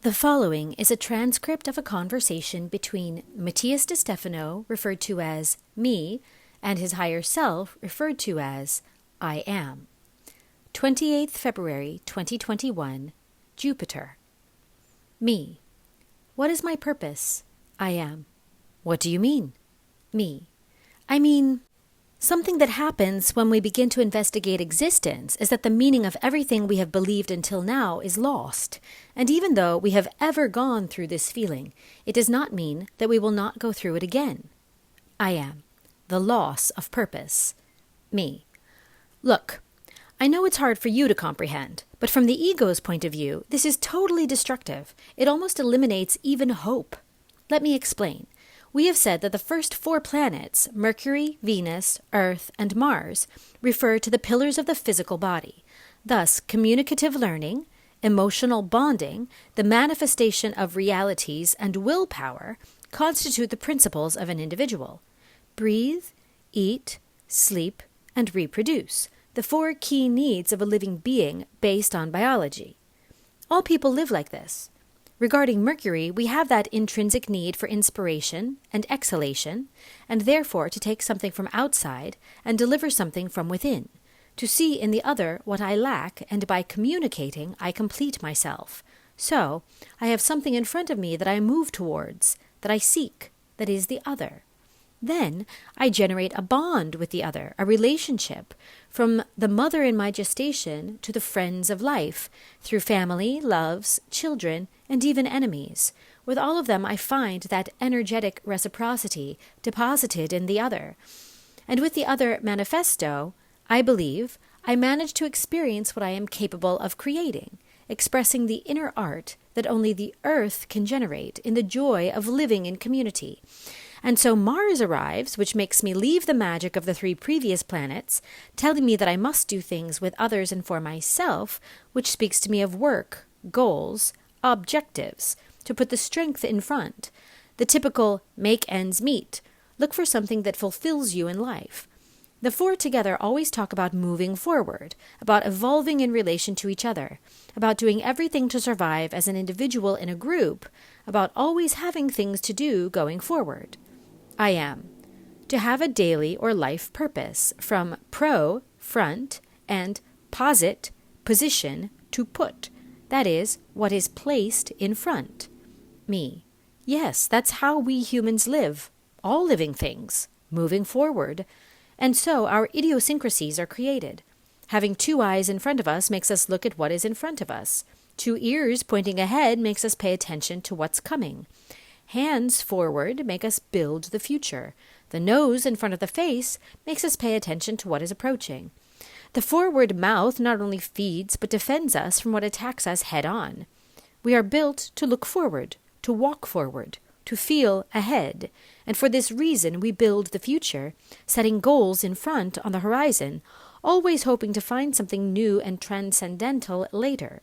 The following is a transcript of a conversation between Matías De Stefano, referred to as me, and his higher self, referred to as I am. 28th February 2021, Jupiter. Me. What is my purpose? I am. What do you mean? Me. I mean, something that happens when we begin to investigate existence is that the meaning of everything we have believed until now is lost. And even though we have ever gone through this feeling, it does not mean that we will not go through it again. I am. The loss of purpose. Me. Look, I know it's hard for you to comprehend, but from the ego's point of view, this is totally destructive. It almost eliminates even hope. Let me explain. We have said that the first 4 planets, Mercury, Venus, Earth, and Mars, refer to the pillars of the physical body. Thus, communicative learning, emotional bonding, the manifestation of realities, and willpower constitute the principles of an individual. Breathe, eat, sleep, and reproduce, the 4 key needs of a living being based on biology. All people live like this. Regarding Mercury, we have that intrinsic need for inspiration and exhalation, and therefore to take something from outside and deliver something from within, to see in the other what I lack, and by communicating I complete myself. So, I have something in front of me that I move towards, that I seek, that is the other. Then I generate a bond with the other, a relationship, from the mother in my gestation to the friends of life, through family, loves, children, and even enemies. With all of them I find that energetic reciprocity deposited in the other. And with the other manifesto, I believe, I manage to experience what I am capable of creating, expressing the inner art that only the earth can generate in the joy of living in community. And so Mars arrives, which makes me leave the magic of the 3 previous planets, telling me that I must do things with others and for myself, which speaks to me of work, goals, objectives, to put the strength in front. The typical make ends meet. Look for something that fulfills you in life. The 4 together always talk about moving forward, about evolving in relation to each other, about doing everything to survive as an individual in a group, about always having things to do going forward. I am. To have a daily or life purpose, from pro, front, and posit, position, to put. That is, what is placed in front. Me. Yes, that's how we humans live. All living things. Moving forward. And so our idiosyncrasies are created. Having 2 eyes in front of us makes us look at what is in front of us. 2 ears pointing ahead makes us pay attention to what's coming. Hands forward make us build the future. The nose in front of the face makes us pay attention to what is approaching. The forward mouth not only feeds but defends us from what attacks us head on. We are built to look forward, to walk forward, to feel ahead, and for this reason we build the future, setting goals in front on the horizon, always hoping to find something new and transcendental later.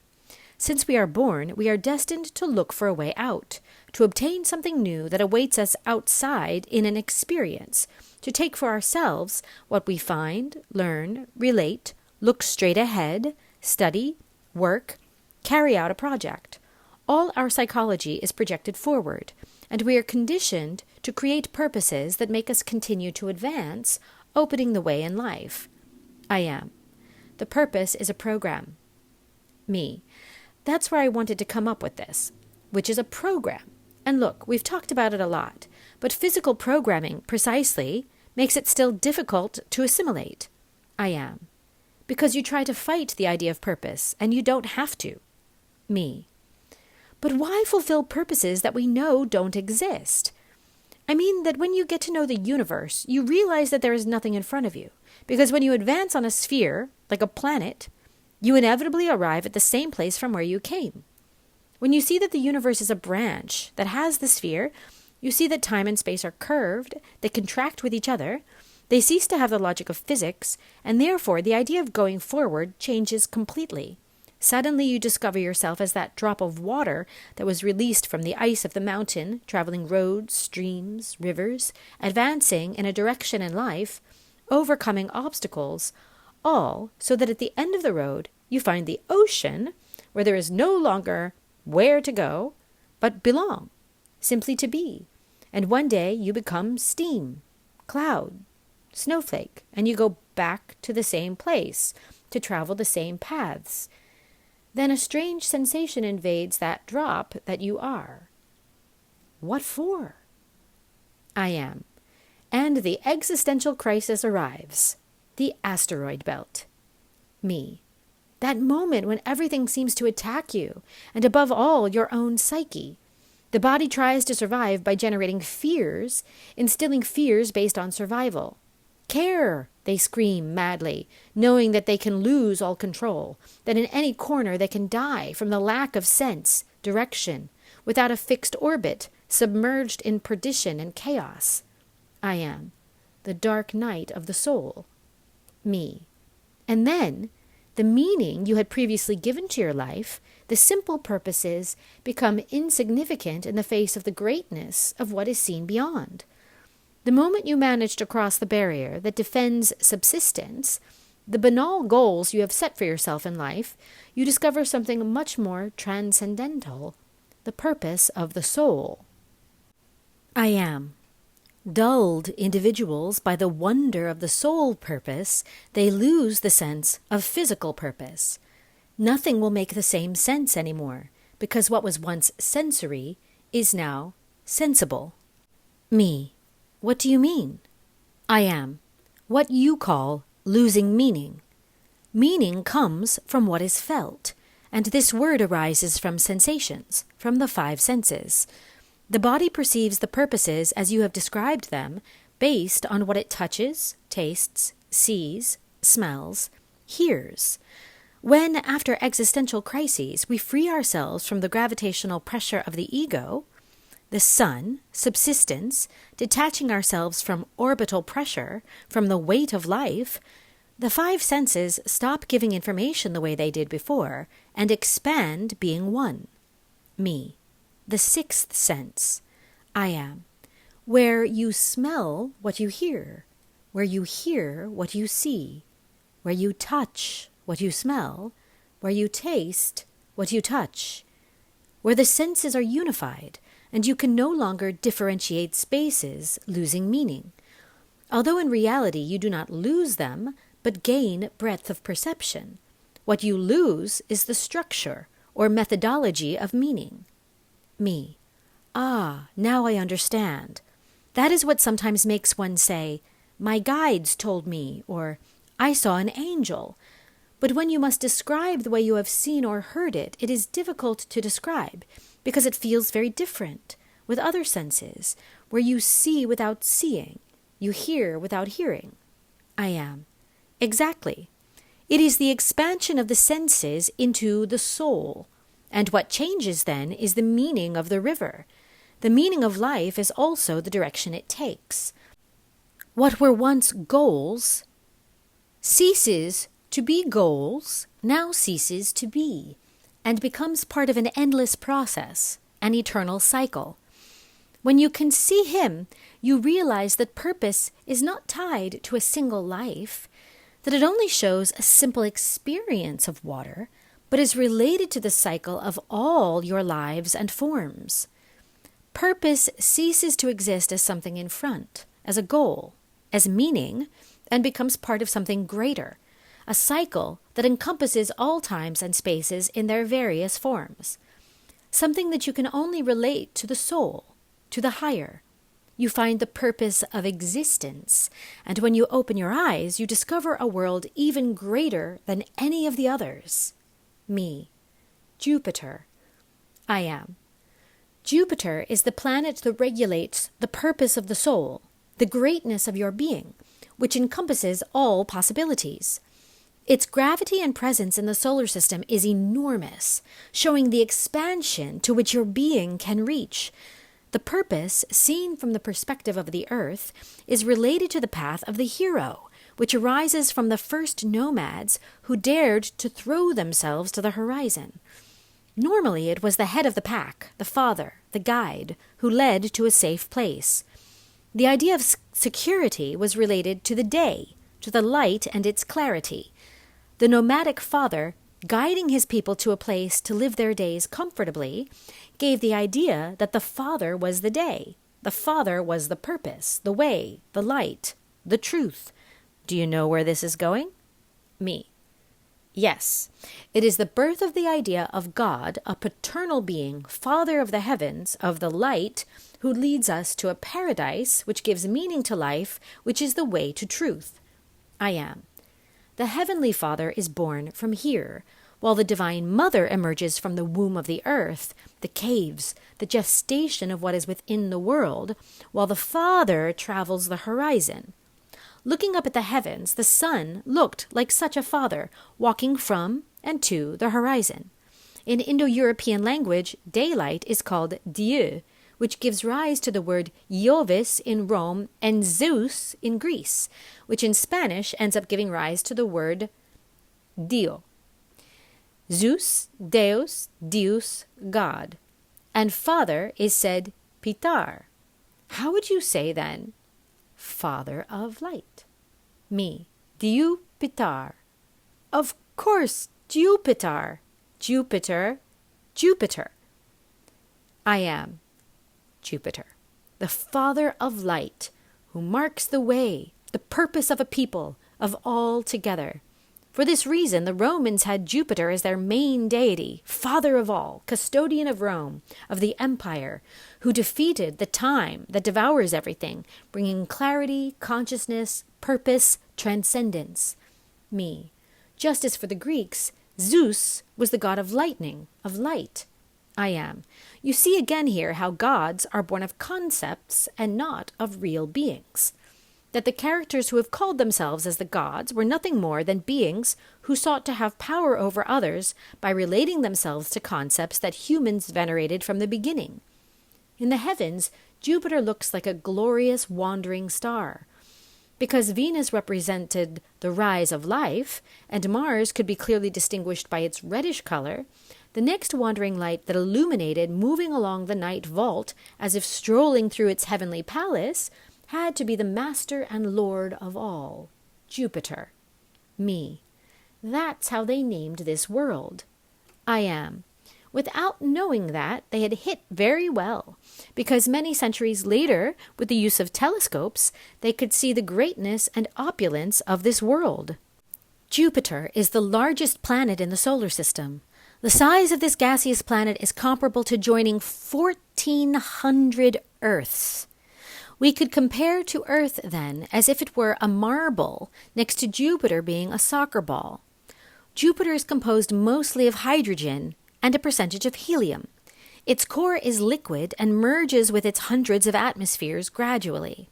Since we are born, we are destined to look for a way out, to obtain something new that awaits us outside in an experience, to take for ourselves what we find, learn, relate, look straight ahead, study, work, carry out a project. All our psychology is projected forward, and we are conditioned to create purposes that make us continue to advance, opening the way in life. I am. The purpose is a program. Me. That's where I wanted to come up with this, which is a program. And look, we've talked about it a lot, but physical programming, precisely, makes it still difficult to assimilate. I am. Because you try to fight the idea of purpose, and you don't have to. Me. But why fulfill purposes that we know don't exist? I mean that when you get to know the universe, you realize that there is nothing in front of you. Because when you advance on a sphere, like a planet, you inevitably arrive at the same place from where you came. When you see that the universe is a branch that has the sphere, you see that time and space are curved, they contract with each other, they cease to have the logic of physics, and therefore the idea of going forward changes completely. Suddenly you discover yourself as that drop of water that was released from the ice of the mountain, traveling roads, streams, rivers, advancing in a direction in life, overcoming obstacles, all so that at the end of the road you find the ocean, where there is no longer where to go, but belong, simply to be. And one day you become steam, cloud, snowflake, and you go back to the same place to travel the same paths. Then a strange sensation invades that drop that you are. What for? I am. And the existential crisis arrives. The asteroid belt. Me. That moment when everything seems to attack you, and above all, your own psyche. The body tries to survive by generating fears, instilling fears based on survival. Care, they scream madly, knowing that they can lose all control, that in any corner they can die from the lack of sense, direction, without a fixed orbit, submerged in perdition and chaos. I am. The dark night of the soul. Me. And then, the meaning you had previously given to your life, the simple purposes, become insignificant in the face of the greatness of what is seen beyond. The moment you manage to cross the barrier that defends subsistence, the banal goals you have set for yourself in life, you discover something much more transcendental, the purpose of the soul. I am. Dulled individuals by the wonder of the soul purpose, they lose the sense of physical purpose. Nothing will make the same sense anymore, because what was once sensory is now sensible. Me. What do you mean? I am. What you call losing meaning. Meaning comes from what is felt, and this word arises from sensations, from the 5 senses. The body perceives the purposes as you have described them, based on what it touches, tastes, sees, smells, hears. When, after existential crises, we free ourselves from the gravitational pressure of the ego, the sun, subsistence, detaching ourselves from orbital pressure, from the weight of life, the 5 senses stop giving information the way they did before, and expand being one. Me. The 6th sense. I am. Where you smell what you hear, where you hear what you see, where you touch what you smell, where you taste what you touch, where the senses are unified, and you can no longer differentiate spaces, losing meaning. Although in reality you do not lose them, but gain breadth of perception. What you lose is the structure or methodology of meaning. Me. Ah, now I understand. That is what sometimes makes one say, "My guides told me," or "I saw an angel." But when you must describe the way you have seen or heard it, it is difficult to describe, because it feels very different with other senses, where you see without seeing, you hear without hearing. I am. Exactly. It is the expansion of the senses into the soul. And what changes then is the meaning of the river. The meaning of life is also the direction it takes. What were once goals ceases to be goals, now ceases to be, and becomes part of an endless process, an eternal cycle. When you can see him, you realize that purpose is not tied to a single life, that it only shows a simple experience of water, but is related to the cycle of all your lives and forms. Purpose ceases to exist as something in front, as a goal, as meaning, and becomes part of something greater, a cycle that encompasses all times and spaces in their various forms, something that you can only relate to the soul, to the higher. You find the purpose of existence, and when you open your eyes, you discover a world even greater than any of the others. Me. Jupiter. I am. Jupiter is the planet that regulates the purpose of the soul, the greatness of your being, which encompasses all possibilities. Its gravity and presence in the solar system is enormous, showing the expansion to which your being can reach. The purpose, seen from the perspective of the earth, is related to the path of the hero, which arises from the first nomads who dared to throw themselves to the horizon. Normally it was the head of the pack, the father, the guide, who led to a safe place. The idea of security was related to the day, to the light and its clarity. The nomadic father guiding his people to a place to live their days comfortably, gave the idea that the Father was the day. The Father was the purpose, the way, the light, the truth. Do you know where this is going? Me. Yes, it is the birth of the idea of God, a paternal being, Father of the heavens, of the light, who leads us to a paradise which gives meaning to life, which is the way to truth. I am. The Heavenly Father is born from here, while the Divine Mother emerges from the womb of the earth, the caves, the gestation of what is within the world, while the Father travels the horizon. Looking up at the heavens, the sun looked like such a father, walking from and to the horizon. In Indo-European language, daylight is called Dieu, which gives rise to the word Jovis in Rome and Zeus in Greece, which in Spanish ends up giving rise to the word Dio. Zeus, Deus, Deus, God. And Father is said Pitar. How would you say then? Father of light. Me. Diu Pitar. Of course, Jupiter. Jupiter. Jupiter. I am. Jupiter. The Father of light, who marks the way, the purpose of a people, of all together. For this reason, the Romans had Jupiter as their main deity, father of all, custodian of Rome, of the empire, who defeated the time that devours everything, bringing clarity, consciousness, purpose, transcendence. Me. Just as for the Greeks, Zeus was the god of lightning, of light. I am. You see again here how gods are born of concepts and not of real beings. That the characters who have called themselves as the gods were nothing more than beings who sought to have power over others by relating themselves to concepts that humans venerated from the beginning. In the heavens, Jupiter looks like a glorious wandering star. Because Venus represented the rise of life, and Mars could be clearly distinguished by its reddish color, the next wandering light that illuminated moving along the night vault as if strolling through its heavenly palace had to be the master and lord of all, Jupiter. Me. That's how they named this world. I am. Without knowing that, they had hit very well, because many centuries later, with the use of telescopes, they could see the greatness and opulence of this world. Jupiter is the largest planet in the solar system. The size of this gaseous planet is comparable to joining 1,400 Earths. We could compare to Earth, then, as if it were a marble, next to Jupiter being a soccer ball. Jupiter is composed mostly of hydrogen and a percentage of helium. Its core is liquid and merges with its hundreds of atmospheres gradually.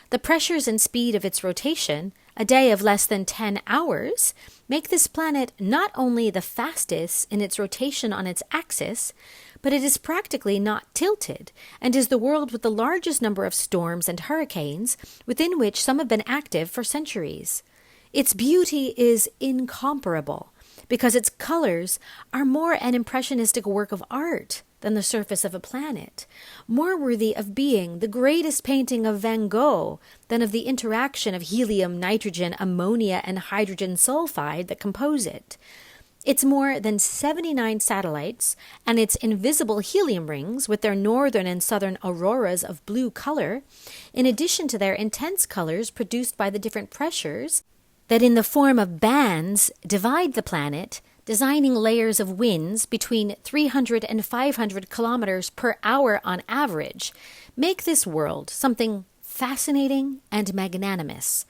The pressures and speed of its rotation, a day of less than 10 hours, make this planet not only the fastest in its rotation on its axis, but it is practically not tilted, and is the world with the largest number of storms and hurricanes, within which some have been active for centuries. Its beauty is incomparable, because its colors are more an impressionistic work of art than the surface of a planet, more worthy of being the greatest painting of Van Gogh than of the interaction of helium, nitrogen, ammonia, and hydrogen sulfide that compose it. Its more than 79 satellites and its invisible helium rings with their northern and southern auroras of blue color, in addition to their intense colors produced by the different pressures that in the form of bands divide the planet, designing layers of winds between 300 and 500 kilometers per hour on average, make this world something fascinating and magnanimous.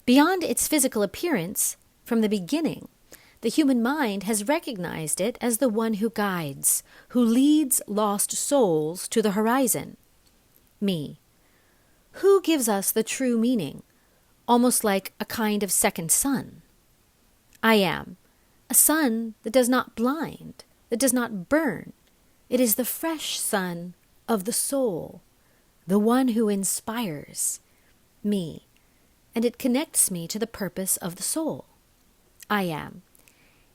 Beyond its physical appearance, from the beginning, the human mind has recognized it as the one who guides, who leads lost souls to the horizon. Me. Who gives us the true meaning, almost like a kind of second sun? I am. A sun that does not blind, that does not burn. It is the fresh sun of the soul, the one who inspires. Me. And it connects me to the purpose of the soul. I am.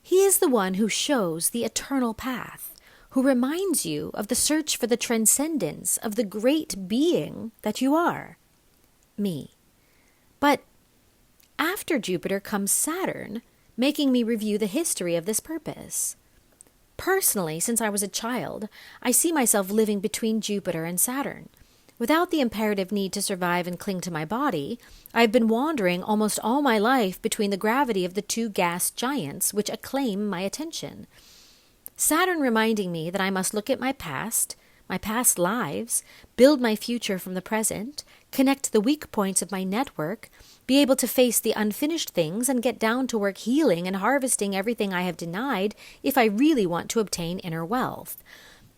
He is the one who shows the eternal path, who reminds you of the search for the transcendence of the great being that you are. Me. But after Jupiter comes Saturn, making me review the history of this purpose. Personally, since I was a child, I see myself living between Jupiter and Saturn. Without the imperative need to survive and cling to my body, I have been wandering almost all my life between the gravity of the two gas giants which acclaim my attention. Saturn reminding me that I must look at my past lives, build my future from the present, connect the weak points of my network, be able to face the unfinished things and get down to work healing and harvesting everything I have denied if I really want to obtain inner wealth.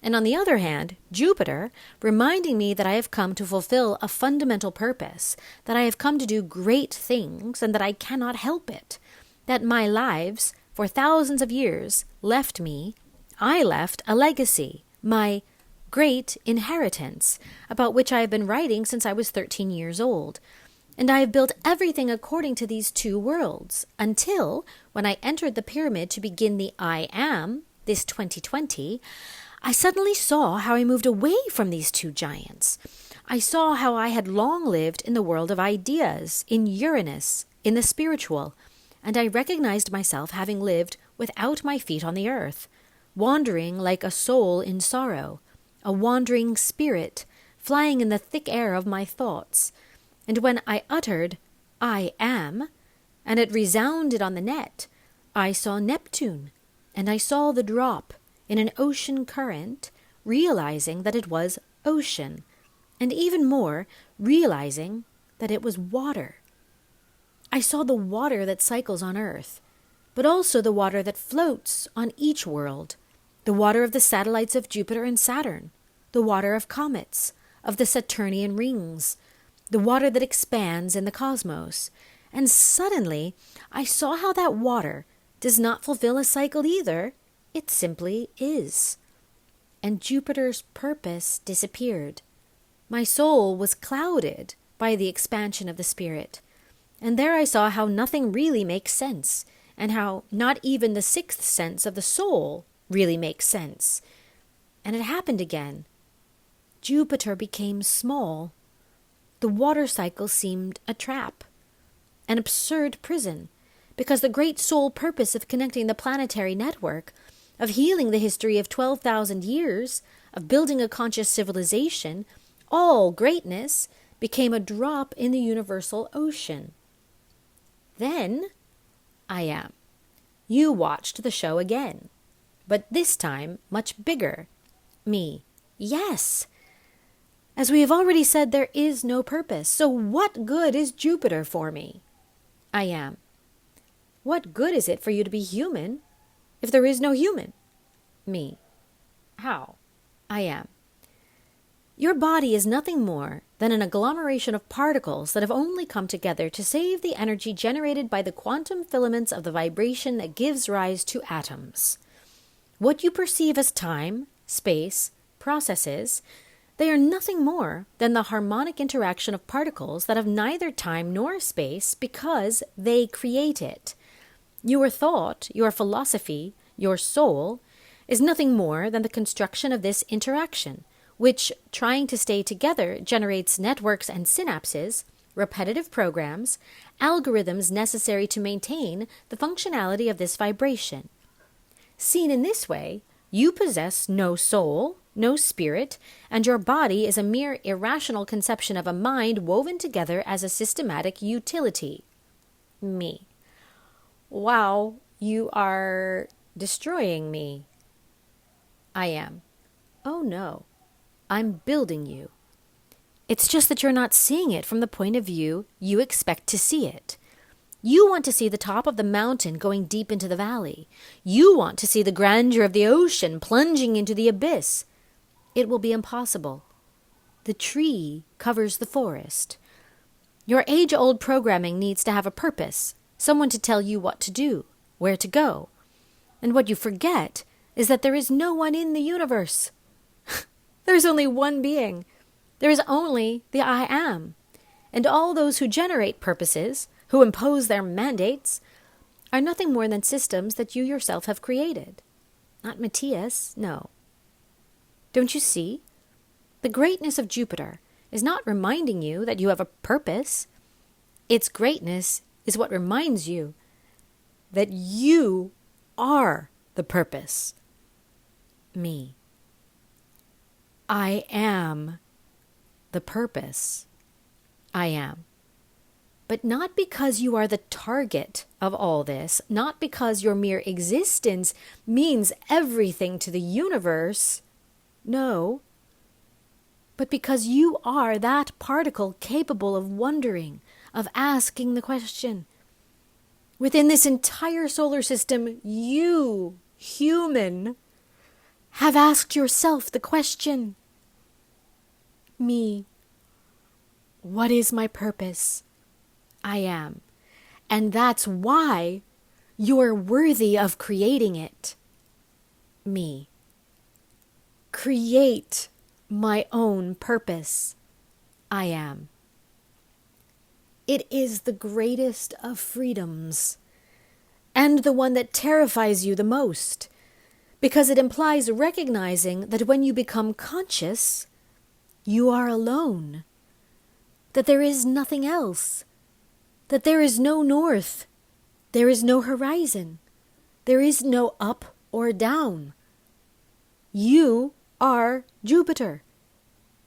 And on the other hand, Jupiter, reminding me that I have come to fulfill a fundamental purpose, that I have come to do great things, and that I cannot help it, that my lives, for thousands of years, I left a legacy, my great inheritance, about which I have been writing since I was 13 years old. And I have built everything according to these two worlds, until, when I entered the pyramid to begin the I Am, this 2020, I suddenly saw how I moved away from these two giants. I saw how I had long lived in the world of ideas, in Uranus, in the spiritual, and I recognized myself having lived without my feet on the earth, wandering like a soul in sorrow, a wandering spirit, flying in the thick air of my thoughts. And when I uttered, I am, and it resounded on the net, I saw Neptune, and I saw the drop in an ocean current, realizing that it was ocean, and even more, realizing that it was water. I saw the water that cycles on Earth, but also the water that floats on each world, the water of the satellites of Jupiter and Saturn, the water of comets, of the Saturnian rings, the water that expands in the cosmos. And suddenly I saw how that water does not fulfill a cycle either. It simply is. And Jupiter's purpose disappeared. My soul was clouded by the expansion of the spirit. And there I saw how nothing really makes sense, and how not even the sixth sense of the soul really makes sense. And it happened again. Jupiter became small. The water cycle seemed a trap, an absurd prison, because the great soul purpose of connecting the planetary network, of healing the history of 12,000 years, of building a conscious civilization, all greatness, became a drop in the universal ocean. Then, I am. You watched the show again, but this time much bigger. Me. Yes. As we have already said, there is no purpose. So what good is Jupiter for me? I am. What good is it for you to be human if there is no human? Me. How? I am. Your body is nothing more than an agglomeration of particles that have only come together to save the energy generated by the quantum filaments of the vibration that gives rise to atoms. What you perceive as time, space, processes, they are nothing more than the harmonic interaction of particles that have neither time nor space because they create it. Your thought, your philosophy, your soul, is nothing more than the construction of this interaction, which, trying to stay together, generates networks and synapses, repetitive programs, algorithms necessary to maintain the functionality of this vibration. Seen in this way, you possess no soul, no spirit, and your body is a mere irrational conception of a mind woven together as a systematic utility. Me. Wow, you are destroying me. I am. Oh no, I'm building you. It's just that you're not seeing it from the point of view you expect to see it. You want to see the top of the mountain going deep into the valley. You want to see the grandeur of the ocean plunging into the abyss. It will be impossible. The tree covers the forest. Your age-old programming needs to have a purpose, someone to tell you what to do, where to go. And what you forget is that there is no one in the universe. There's only one being. There is only the I Am. And all those who generate purposes, who impose their mandates, are nothing more than systems that you yourself have created. Not Matías, no. Don't you see? The greatness of Jupiter is not reminding you that you have a purpose. Its greatness is what reminds you that you are the purpose. Me. I am the purpose. I am. But not because you are the target of all this, not because your mere existence means everything to the universe. No. But because you are that particle capable of wondering, of asking the question. Within this entire solar system, you, human, have asked yourself the question. Me. What is my purpose? I am. And that's why you're worthy of creating it. Me. Create my own purpose. I am. It is the greatest of freedoms, and the one that terrifies you the most, because it implies recognizing that when you become conscious, you are alone, that there is nothing else, that there is no north, there is no horizon, there is no up or down. You are Jupiter.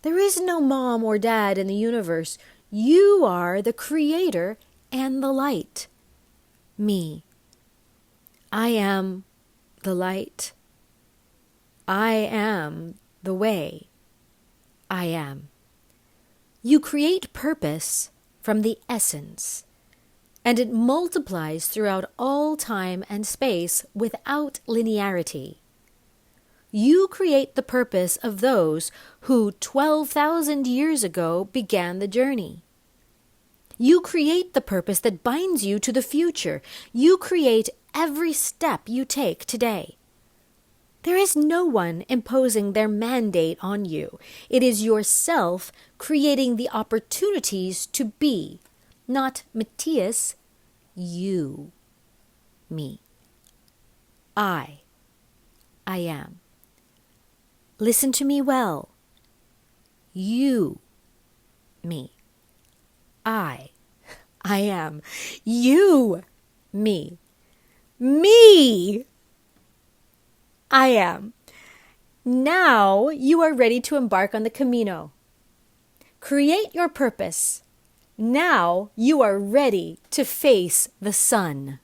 There is no mom or dad in the universe. You are the creator and the light. Me. I am the light. I am the way. I am. You create purpose from the essence, and it multiplies throughout all time and space without linearity. You create the purpose of those who 12,000 years ago began the journey. You create the purpose that binds you to the future. You create every step you take today. There is no one imposing their mandate on you. It is yourself creating the opportunities to be, not Matías, you, me. I am. Listen to me well. You, me. I am. You, me. Me, I am. Now you are ready to embark on the Camino. Create your purpose. Now you are ready to face the sun.